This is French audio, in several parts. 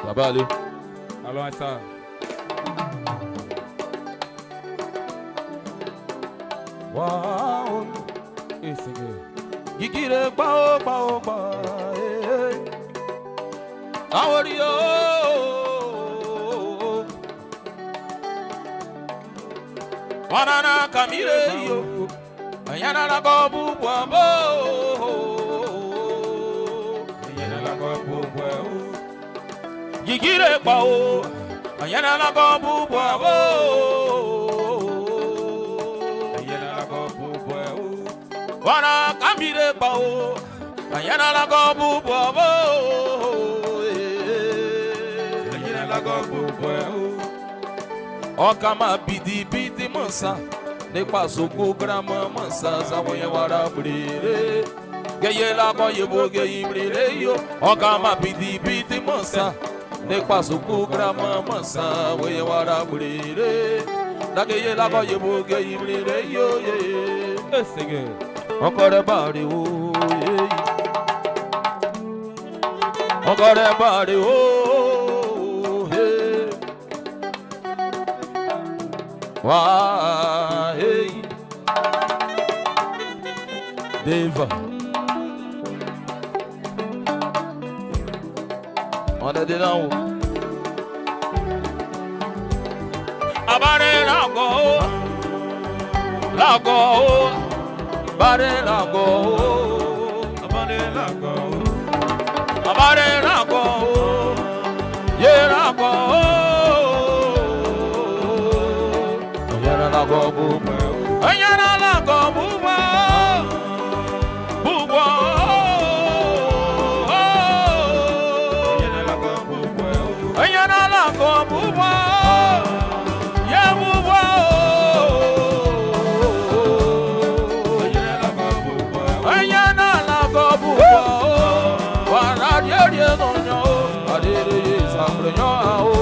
Baba Ali. Alors ça. Wow. Et c'est que. Gigire bao. Aworio. Wanana kamire yo. Ayana la gobu bwabo. Ayana la gobu bwabo. Gigire bao. Ayana la gobu bwabo. Ayana la gobu bwabo. Wana kamire bao. Ayana la gobu bwabo. Ayana la gobu bwabo. Okama bidi mansa. Ne paso ku grama mansa zawoye wara brire. Geye la ko yebo geye brire yo. Okama bidi mansa. Ne paso ku grama mansa woye wara brire. Da geye la ko yebo geye brire yo ye. Esege. Encore bari o ye. Encore bari o he. Wa hey. Deva. On est dedans. Abare lago. Bare lago. Abare lago. Abare lago. Ye lago. Ayana lago buba. Ayana lago buba. Buba. Ayana lago buba. Ayana lago buba. Ye buba. Ayana lago buba. Wana ye donyo. Adere sabrenyo ao.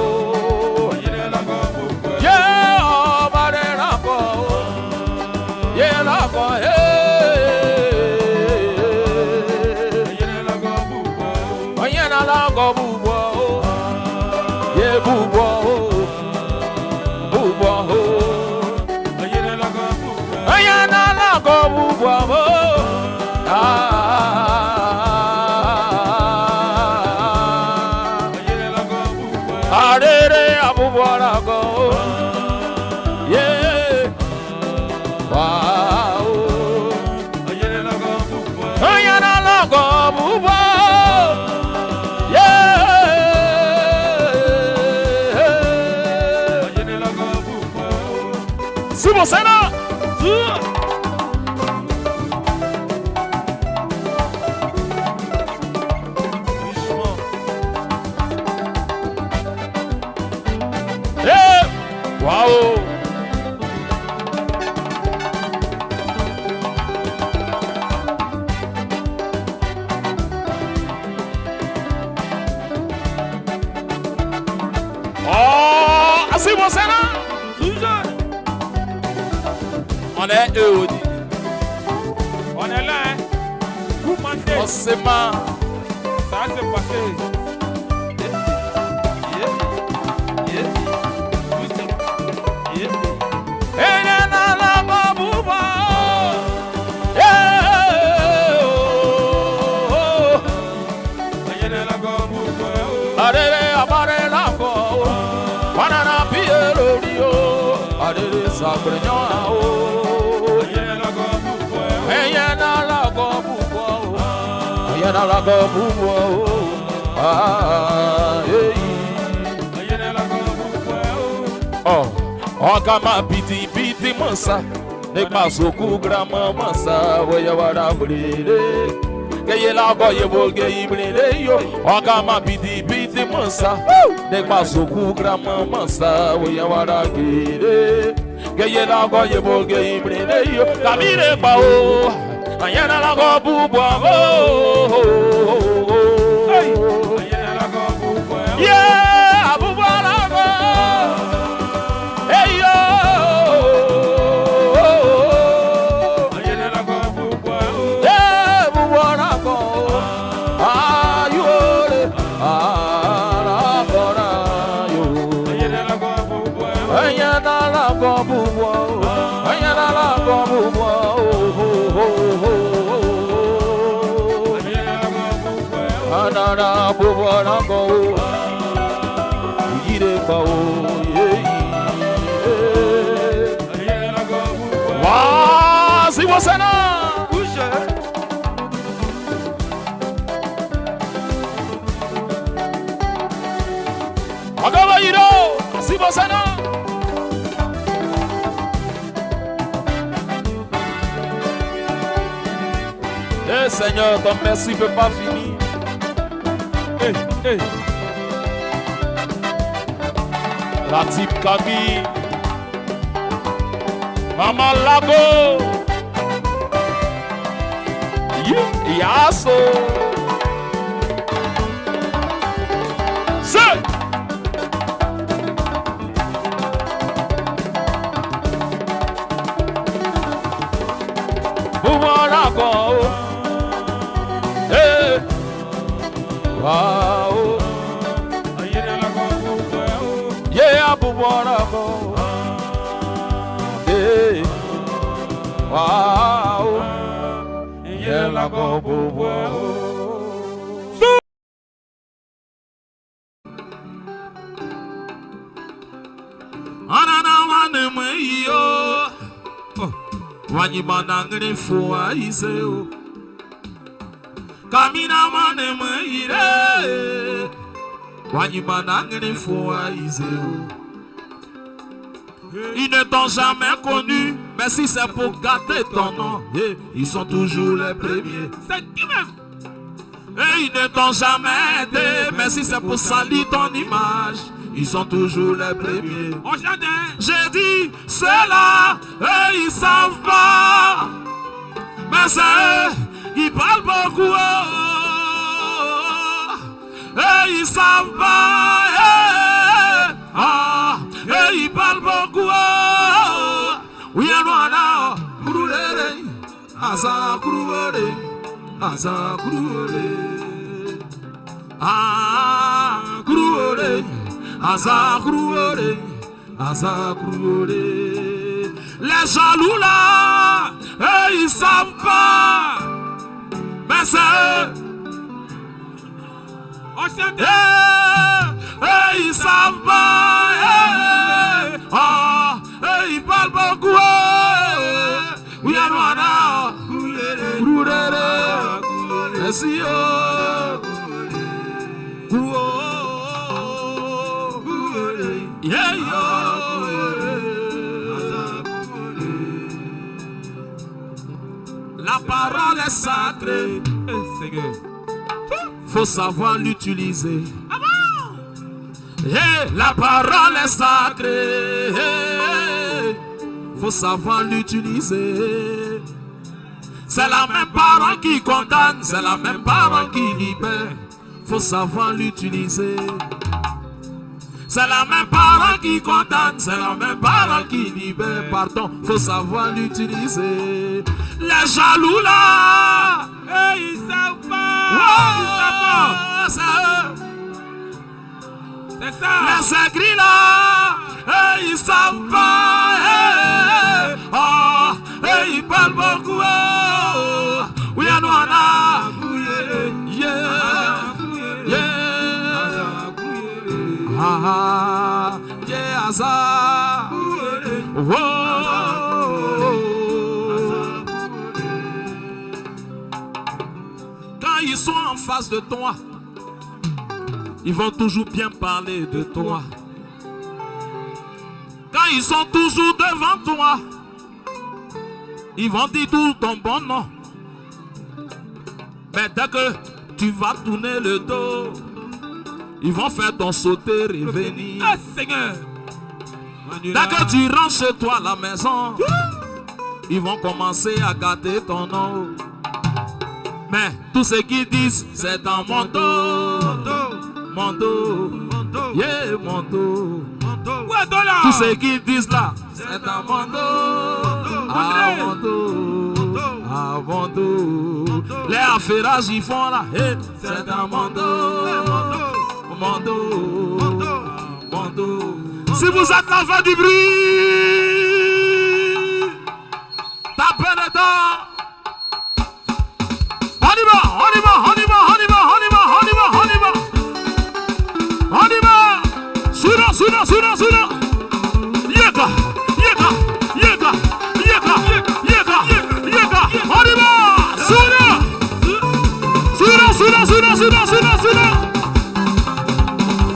Ayana lago buba. Simosena! Wow! Oh! Assim você não! On est eux. On est là, hein? Vous mentez. Forcément. Ça va se passer. Okama biti mansa. Ne paso ku grama mansa. Woya wara brire. Geye la go yebo geye brire yo. Okama biti mansa. Ne paso ku grama mansa. Woya wara brire. Geye la go yebo geye brire yo. Kamire pa o. Ayana la go bubwa o. Ayana la go bubwa. Yeah, bubwa la go. Hey yo. Ayana la go bubwa. Yeah, bubwa la go. Ah, you ole. Ah, la go. Agabairo, Sibosana. Eh Seigneur, ton merci ne peut pas finir. La type Camille, Maman Lago, Yasso, c'est Maman Lago, wow. Yeah, Bubuarago. Hey, wow. Yeah, Lago Bubuarago. Anana wane meyo. Wanyi manangre fua iseo. Kamina wane meire. Ils ne t'ont jamais connu, mais si c'est pour gâter ton nom, ils sont toujours les premiers. C'est qui même? Et ils ne t'ont jamais aidé, mais si c'est pour salir ton image, ils sont toujours les premiers. J'ai dit, ceux-là, ils savent pas, mais c'est eux qui parlent beaucoup. Et ils savent pas, et ils parlent beaucoup. Oui, alors, Kouroulé, Asa Kouroulé, Asa Kouroulé, Kouroulé, Asa Kouroulé, Asa Kouroulé. Les jaloux là, ils savent pas, mais c'est eux. Ils savent pas, ils parlent beaucoup. Oui, alors, merci. La parole est sacrée, faut savoir l'utiliser. La parole est sacrée, faut savoir l'utiliser. C'est la même parole qui condamne, c'est la même parole qui libère. Faut savoir l'utiliser. C'est la même parole qui condamne, c'est la même parole qui libère. Pardon, faut savoir l'utiliser. Les jaloux là, ils savent pas. C'est eux. C'est ça. Les aigris là, ils savent pas. Ils parlent beaucoup. Oui, on a. Yeah, Asa. Quand ils sont en face de toi, ils vont toujours bien parler de toi. Quand ils sont toujours devant toi, ils vont dire tout ton bon nom. Mais dès que tu vas tourner le dos, ils vont faire ton sauter revenir. Ah, Seigneur. Dès que tu rentres chez toi à la maison, ils vont commencer à gâter ton nom. Mais tout ce qu'ils disent, c'est dans mon dos. Mon dos, yeah, mon dos. Tout ce qu'ils disent là, c'est dans mon dos. Ah, mon dos. Ah, mon dos. Les affairages ils font là, c'est dans mon dos. Mon dos. Mon dos. Si vous êtes l'enfant du bruit, tapez le dos. On y va, on y va, on y va, on y va, on y va, on y va, on y va. On y va. Sura, sura, sura, sura. Yeka, yeka, yeka, yeka, yeka, yeka. On y va. Sura. Sura, sura, sura, sura, sura, sura.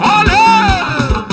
Allez.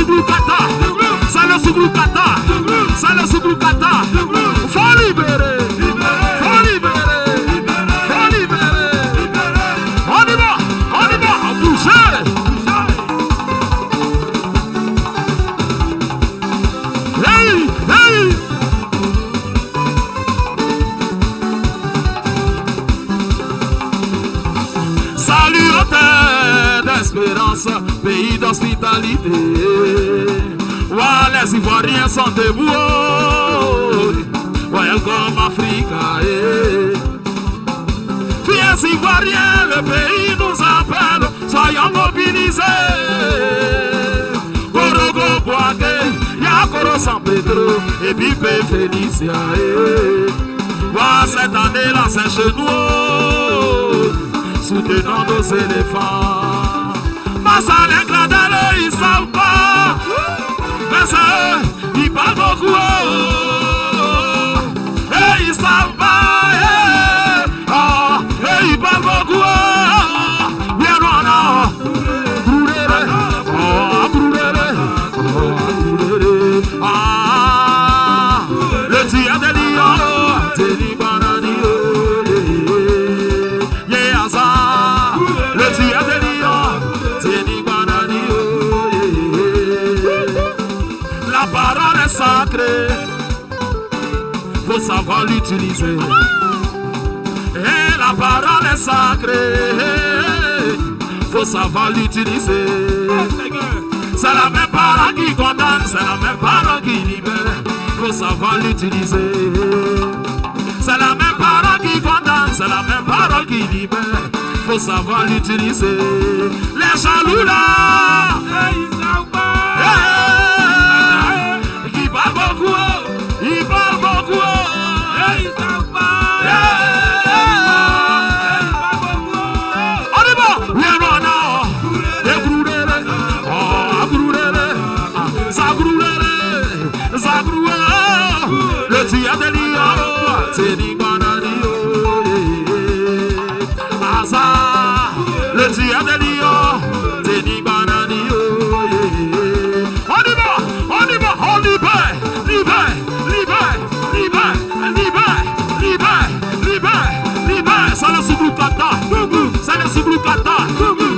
Subrukata, c'est le Subrukata, c'est le Subrukata. Faut libérer, faut libérer, faut libérer. On y va, bouger. Hey, hey. Salut au terre d'espérance, pays d'hospitalité. Ouais, les Ivoiriens sont debout. Welcome Africa. Fiers Ivoiriens, le pays nous appelle. Soyons mobilisés. Gorogo Boaké, Yakoro San Pedro et Bipé Félicia. Ouais, cette année-là, c'est chez nous. Soutenant nos éléphants. Massalin Gladale, ils savent pas. Mais c'est eux, ils parlent beaucoup. Et ils savent pas. Et ils parlent beaucoup. Bien loin là. Brûlez-les. Brûlez-les. Le tir de Lyon. C'est Libanani. La parole est sacrée, faut savoir l'utiliser. Et la parole est sacrée, faut savoir l'utiliser. C'est la même parole qui condamne, c'est la même parole qui libère. Faut savoir l'utiliser. C'est la même parole qui condamne, c'est la même parole qui libère. Faut savoir l'utiliser. Les jaloux là, ils savent pas. Ils parlent beaucoup, ils parlent beaucoup. Ils savent pas. On y va, viens on a. Des groulés, ça groulé, ça groulé. Le tir de Lyon, c'est du banani. Le tir de Lyon, c'est du banani. On y va, on libère, libère, libère, libère, libère, libère, libère, libère. C'est le Subrukata, c'est le Subrukata,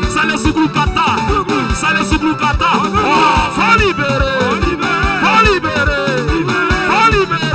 c'est le Subrukata, c'est le Subrukata. Oh, faut libérer, faut libérer, faut libérer, faut libérer.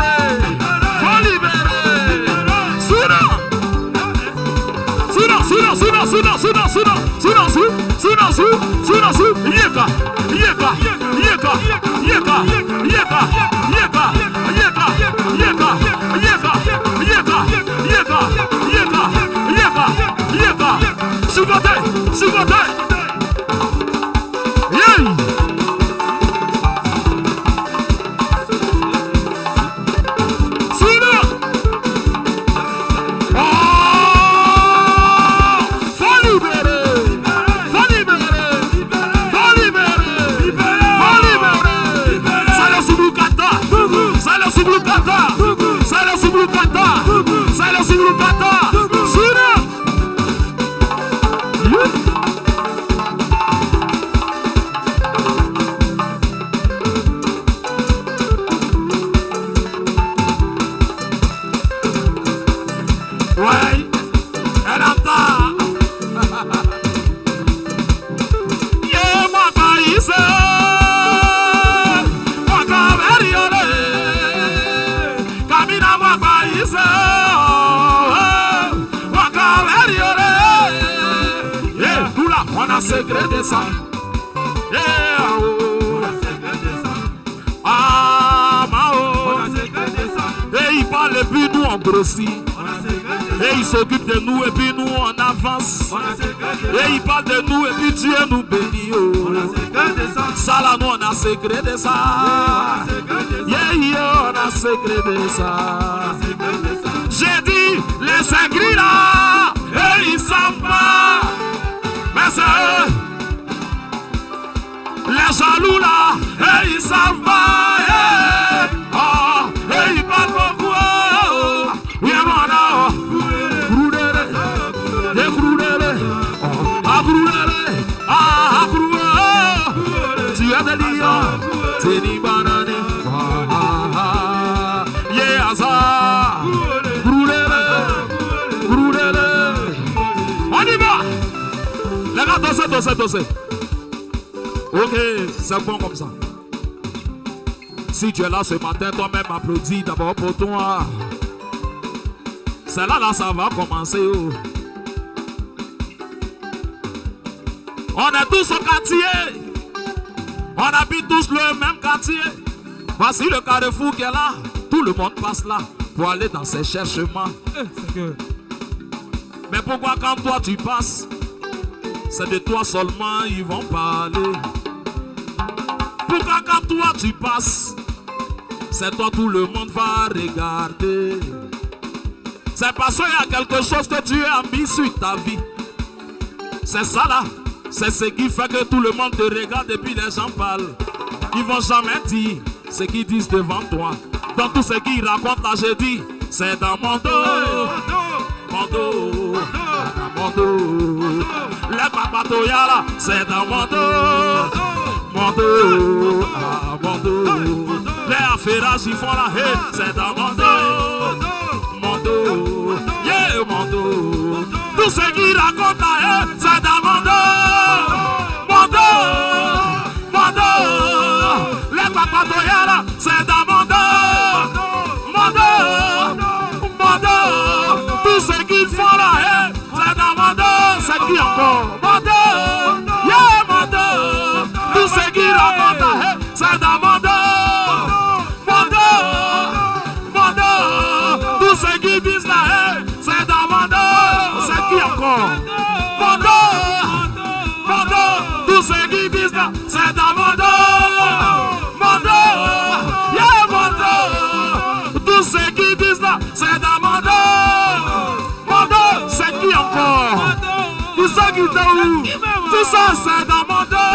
secret de ça. Et il parle et puis nous on grossit. Et il s'occupe de nous et puis nous on avance. Et il parle de nous et puis Dieu nous bénit. Ça là nous on a secret de ça. Yeah, yeah, on a secret de ça. J'ai dit les secrets là. Et ils savent pas. Mais c'est eux. Les jaloux là. Et ils savent pas. Et ils parlent beaucoup. Tu as des lions, Zeni banane. Yehaza. Brûlez-le. On y va. Les gars, dansez. Ok, c'est bon comme ça. Si tu es là ce matin, toi-même applaudis d'abord pour toi. C'est là, ça va commencer. Oh. On est tous au quartier. On habite tous le même quartier. Voici le carrefour qui est là. Tout le monde passe là pour aller dans ses cherchements. Mais pourquoi quand toi tu passes, c'est de toi seulement ils vont parler? Pourquoi quand toi tu passes, c'est toi tout le monde va regarder? C'est parce qu'il y a quelque chose que tu as mis sur ta vie. C'est ça là. C'est ce qui fait que tout le monde te regarde et puis les gens parlent. Ils vont jamais dire ce qu'ils disent devant toi. Dans tout ce qu'ils racontent là, j'ai dit, c'est dans mon dos. Mon dos. Mon dos. Les papatoyas là, c'est dans mon dos. Mon dos. Mon dos. Les affairages ils font la haine, c'est dans mon dos. Mon dos. Yeah, mon dos. Tout ce qu'ils racontent là, c'est dans mon dos. Les papatoyas là, c'est dans mon dos. Mon dos. Tout ce qu'ils font là, c'est dans mon dos. C'est qui encore? Mon dos. Yeah, mon dos. Tout ce qu'ils racontent là, c'est dans mon dos. Mon dos. Tout ce qu'ils disent là, c'est dans mon dos. C'est qui encore? Mon dos. Tout ce qu'ils disent là, c'est dans mon dos. Yeah, mon dos. Tout ce qu'ils disent là, c'est dans mon dos. C'est qui encore? Tout ce qui t'a où? Tout ça, c'est dans mon dos.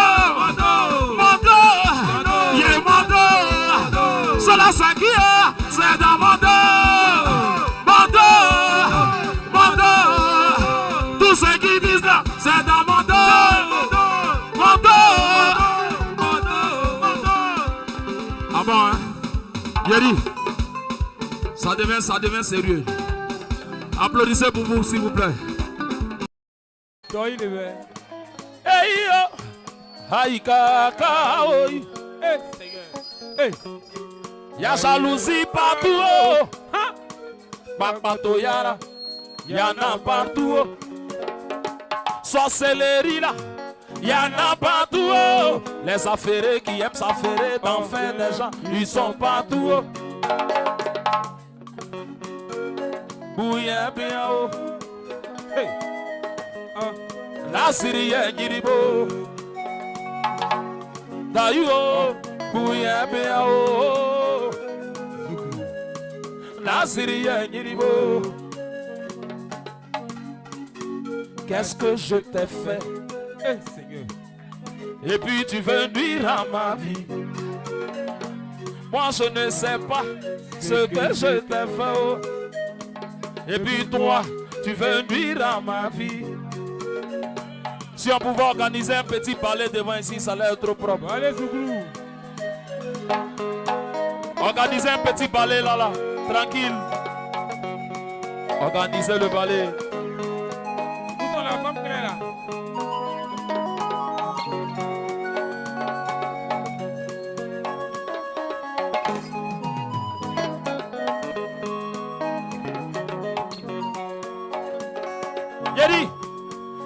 Yeah, mon dos. Cela, c'est qui est? C'est dans mon dos. Tout ce qu'ils disent là, c'est dans mon dos. Ah bon, hein? Yeri, ça devient sérieux. Applaudissez pour vous, s'il vous plaît. Hey yo, haïka kaoi. Hey, y'a jalousie partout. Oh. Papa Toyara, y'en a partout. Oh. Sorcellerie là, y'en a partout. Oh. Les affairés qui aiment s'affairer d'enfer des gens, ils sont partout. Oh. Bouillé bien haut. Hey. La Syrienne Giribo. D'ailleurs, bouillé bien haut. La Syrienne Giribo. Qu'est-ce que je t'ai fait? Seigneur. Et puis tu veux nuire à ma vie. Moi je ne sais pas ce que je t'ai fait. Oh. Et puis toi, tu veux nuire à ma vie. Si on pouvait organiser un petit ballet devant ici, ça allait être trop propre. Allez, Zouglou. Organisez un petit ballet là, tranquille. Organisez le ballet. Où sont la femme qui est là?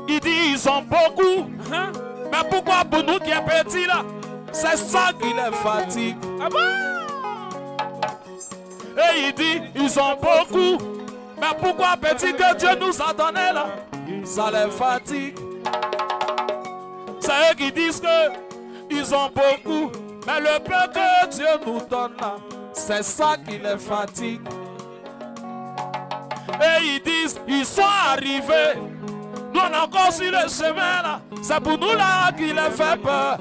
Il dit ils sont beaucoup, hein? Mais pourquoi pour nous qui est petit là? C'est ça qui les fatigue. Ah bon? Et il dit ils sont beaucoup, mais pourquoi petit que Dieu nous a donné là? Ça les fatigue. C'est eux qui disent que ils ont beaucoup, mais le peu que Dieu nous donne là, c'est ça qui les fatigue. Et ils disent ils sont arrivés. Nous on est encore sur le chemin là. C'est pour nous là qui les fait peur.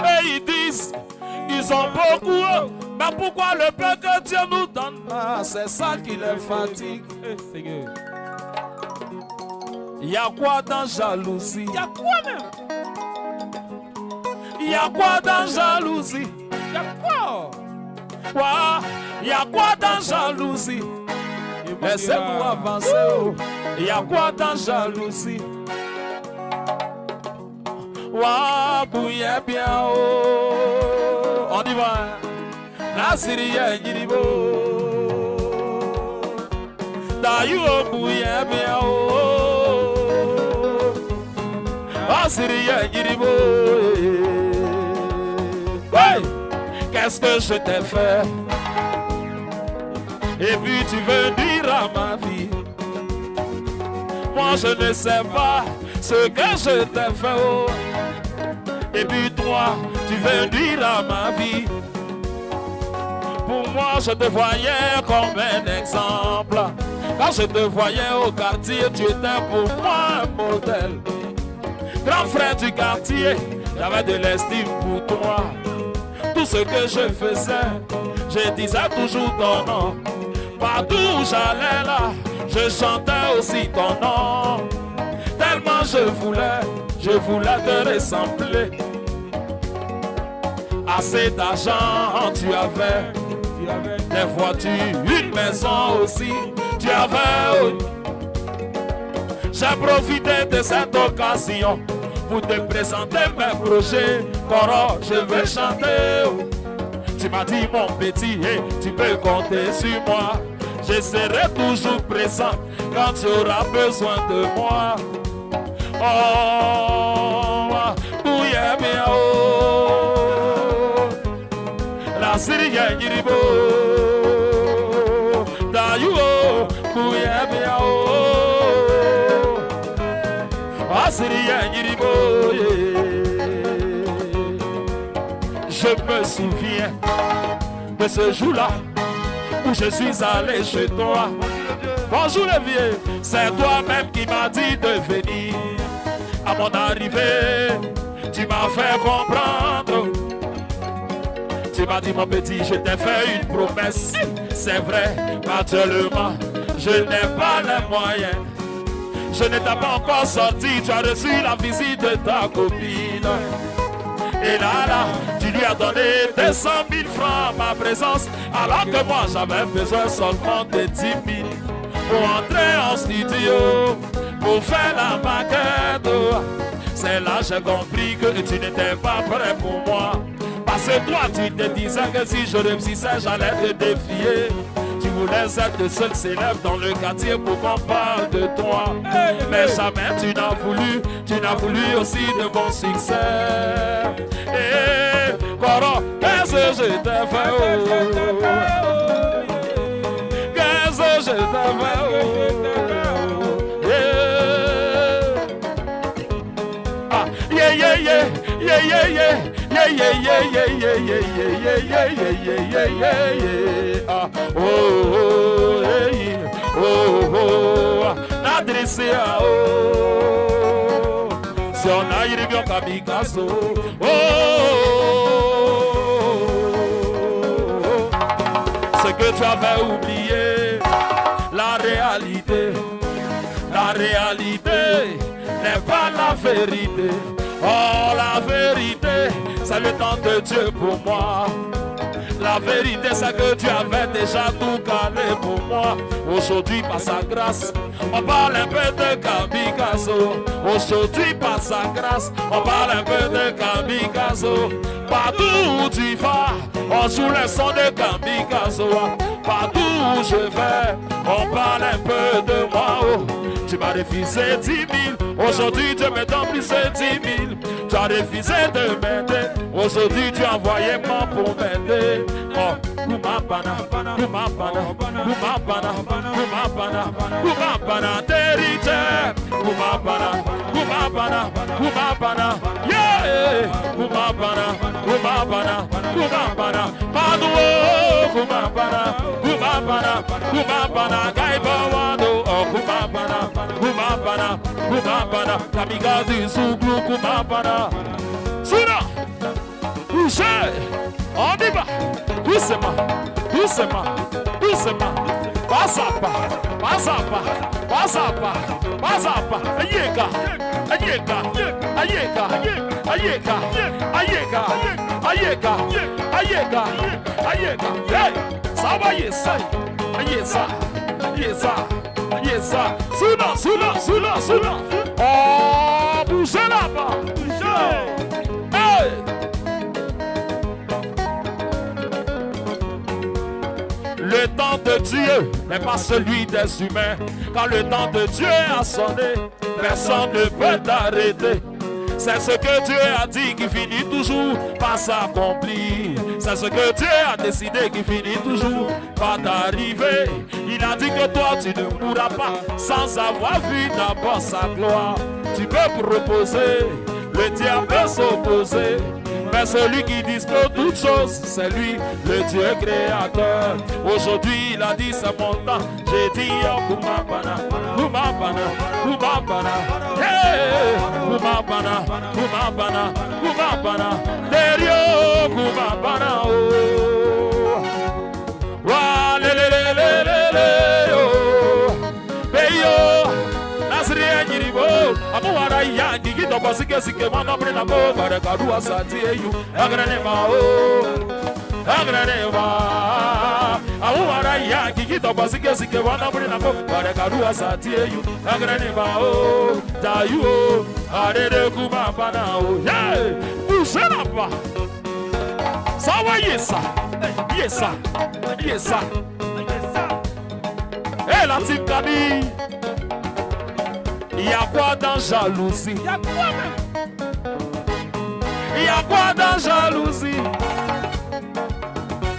Et ils disent ils ont beaucoup. Mais pourquoi le peu que Dieu nous donne là? C'est ça qui les fatigue. Il y a quoi dans jalousie? Il y a quoi même? y a quoi dans jalousie? Y a quoi? Quoi? Y a quoi dans jalousie? Laissez-vous avancer. Oh. Y a quoi dans jalousie? Wa bouillé bien. Oh. On y va. La Syrie Yiribo. D'ailleurs, bouillé bien. Oh. La Syrie Yiribo. Hey! Qu'est-ce que je t'ai fait? Et puis tu veux dire à ma vie, moi je ne sais pas ce que je t'ai fait. Oh. Et puis toi, tu veux dire à ma vie, pour moi je te voyais comme un exemple. Quand je te voyais au quartier, tu étais pour moi un modèle. Grand frère du quartier, j'avais de l'estime pour toi. Tout ce que je faisais, je disais toujours ton nom. Partout où j'allais là, je chantais aussi ton nom. Tellement je voulais te ressembler. Assez d'argent tu avais, des voitures, une maison aussi, tu avais. J'ai profité de cette occasion pour te présenter mes projets. Coro, je veux chanter. Tu m'as dit mon petit, hey, tu peux compter sur moi. Je serai toujours présent quand tu auras besoin de moi. Oh, bouillé bien, oh. La Syrie Yiribo. D'ailleurs, bouillé bien, oh. La Syrie Yiribo. Je me souviens de ce jour-là où je suis allé chez toi. Bonjour les vieux, c'est toi-même qui m'as dit de venir. À mon arrivée, tu m'as fait comprendre. Tu m'as dit mon petit, je t'ai fait une promesse. C'est vrai, actuellement, je n'ai pas les moyens. Je ne t'ai pas encore sorti, tu as reçu la visite de ta copine. Et là, tu lui as donné 200 000 francs à ma présence, alors que moi j'avais besoin seulement de 10 000 pour entrer en studio, pour faire la maquette. C'est là que j'ai compris que tu n'étais pas prêt pour moi. Parce que toi tu te disais que si je réussissais j'allais te défier. Tu voulais être le seul célèbre dans le quartier pour qu'on parle de toi. Mais jamais tu n'as voulu aussi de mon succès. Et Coro, qu'est-ce que je t'ai fait? Qu'est-ce que je t'ai fait? Ah, yeah, yeah, yeah, yeah, yeah, yeah. Yeah, yeah, yeah, yeah, yeah, yeah, yeah, yeah, yeah, yeah, yeah, yeah. Ah, oh, oh, hey, oh, oh, n'adressez à oh. Si on a eu bien kamikazo, oh, ce que tu avais oublié, la réalité n'est pas la vérité. Oh, la vérité, c'est le temps de Dieu pour moi. La vérité, c'est que tu avais déjà tout calé pour moi. Aujourd'hui, par sa grâce, on parle un peu de kamikazo. Aujourd'hui, par sa grâce, on parle un peu de kamikazo. Partout où tu vas, on joue le son de kamikazo. Partout où je vais, on parle un peu de moi. Oh. Tu m'as refusé 10 000, aujourd'hui Dieu me donne plus de 10 000. Tu as refusé de m'aider, aujourd'hui tu as envoyé moi pour m'aider. Oh, Kumapana, Kumapana, Kumapana, Kumapana, Kumapana, territoire. Kumapana, Kumapana, Kumapana, yeah, Kumapana, Kumapana, Kumapana, Pardon, Kumapana, Kumapana, Kumapana, Gaibawado, oh Kumapana, Kumapana, Kumapana, Kamikaze Souglu, Kumapana, Suna, Touché, on y va, doucement, doucement, doucement, passe à pas, passe à pas, passe à pas, passe à pas, Ayeka, Ayeka, Ayeka, Ayeka, Ayeka, ayeka, ayeka, ayeka, ayeka. Hey, ça va yesa, yesa, yesa, yesa. Soula, soula, soula, soula. Oh, bougez là-bas, bougez. Hey. Le temps de Dieu n'est pas celui des humains. Quand le temps de Dieu a sonné, personne ne peut t'arrêter. C'est ce que Dieu a dit qui finit toujours par s'accomplir. C'est ce que Dieu a décidé qui finit toujours par t'arriver. Il a dit que toi tu ne mourras pas sans avoir vu d'abord sa gloire. Tu peux proposer, le diable peut s'opposer. Mais celui qui dispose toutes choses, c'est lui, le Dieu créateur. Aujourd'hui, il a dit c'est mon temps. J'ai dit oh, Kumabana, Kumabana, Kumabana, hey, Kumabana, Kumabana, Kumabana, Derio, Kumabana, oh, wa le le le le le le, oh, beyo. Amuara ya gigi to basike sike mama brena bo bare kadu asati eyu agrane ma o agrane ma amuara ya gigi to basike sike mama brena bo bare kadu asati eyu agrane ma o dayu o arede kuma bana o hey bougez là-bas ça va yesa yesa yesa hey la team Camille. Il y a quoi dans jalousie? Il y a quoi même? Il y a quoi dans jalousie?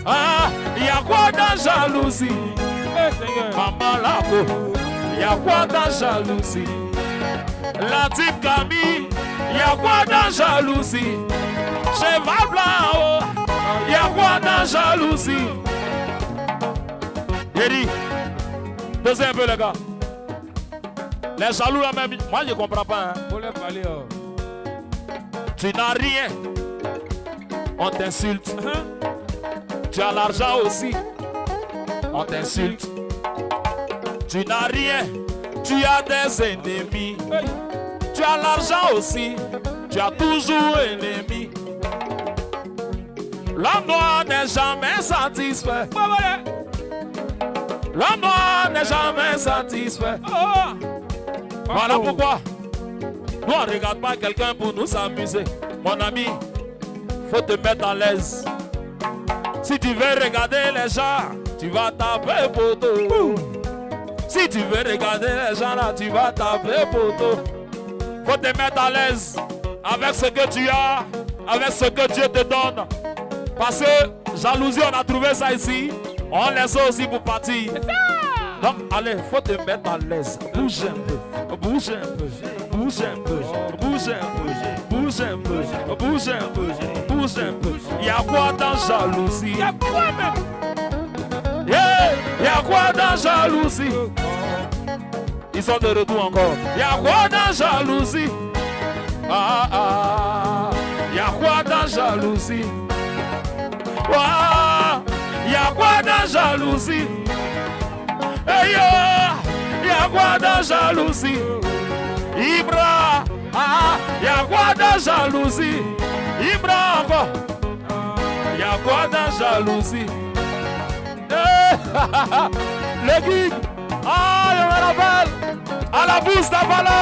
Ah, il y a quoi dans jalousie? Maman Lako, il y a quoi dans jalousie? La type Camille, il y a quoi dans jalousie? Cheval blanc, oh, il y a quoi dans jalousie? Eddie, dosez un peu les gars. Les jaloux là même, moi je ne comprends pas. Hein. Faut les parler. Oh. Tu n'as rien, on t'insulte. Tu as l'argent aussi, on t'insulte. Tu n'as rien, tu as des ennemis. Tu as l'argent aussi, tu as toujours ennemi. L'homme noir n'est jamais satisfait. L'homme noir n'est jamais satisfait. Voilà pourquoi nous on ne regarde pas quelqu'un pour nous amuser. Mon ami, faut te mettre à l'aise. Si tu veux regarder les gens, tu vas taper poteau. Si tu veux regarder les gens là, tu vas taper poteau. Faut te mettre à l'aise avec ce que tu as, avec ce que Dieu te donne. Parce que jalousie, on a trouvé ça ici. On laisse aussi pour partir. Donc, allez, faut te mettre à l'aise. Bouge un peu, bouge un peu, bouge un peu, bouge un peu, bouge un peu, bouge un peu, bouge un peu. Il y a quoi dans jalousie? Il y a quoi même? Yeah, il y a quoi dans jalousie? Ils sont de retour encore. Il y a quoi dans jalousie? Ah ah, il y a quoi dans jalousie? Ah, il y a quoi dans jalousie? Hey yo, il y a quoi dans jalousie? Ibra, ah, il y a quoi dans jalousie? Ibra encore, il y a quoi dans jalousie? Le guide, ah, je me rappelle, à la bourse d'Avala,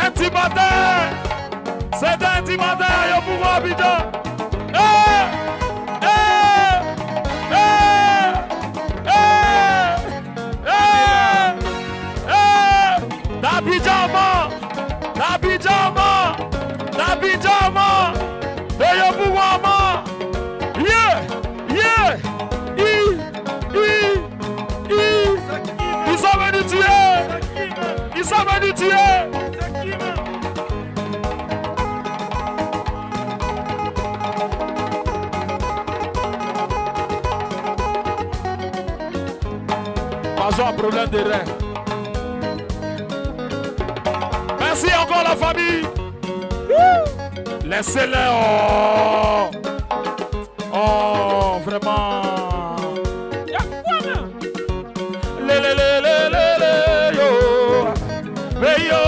un petit matin, c'est un petit matin, il y a pour Abidjan. D'Abidjan, de Yopouama, yeah, ils sont venus tuer, ils sont venus tuer. Pas un problème de rein. Merci encore la famille. Laissez-les. Oh, vraiment. Y'a quoi même? Yo. Mais yo.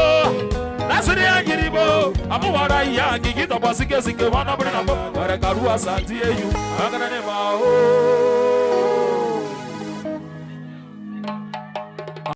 Laissez-les à Guiribo. Amu wara ya gigi to basike sike wana brina bo. Wara karua santi eyu. Agana ne ma o.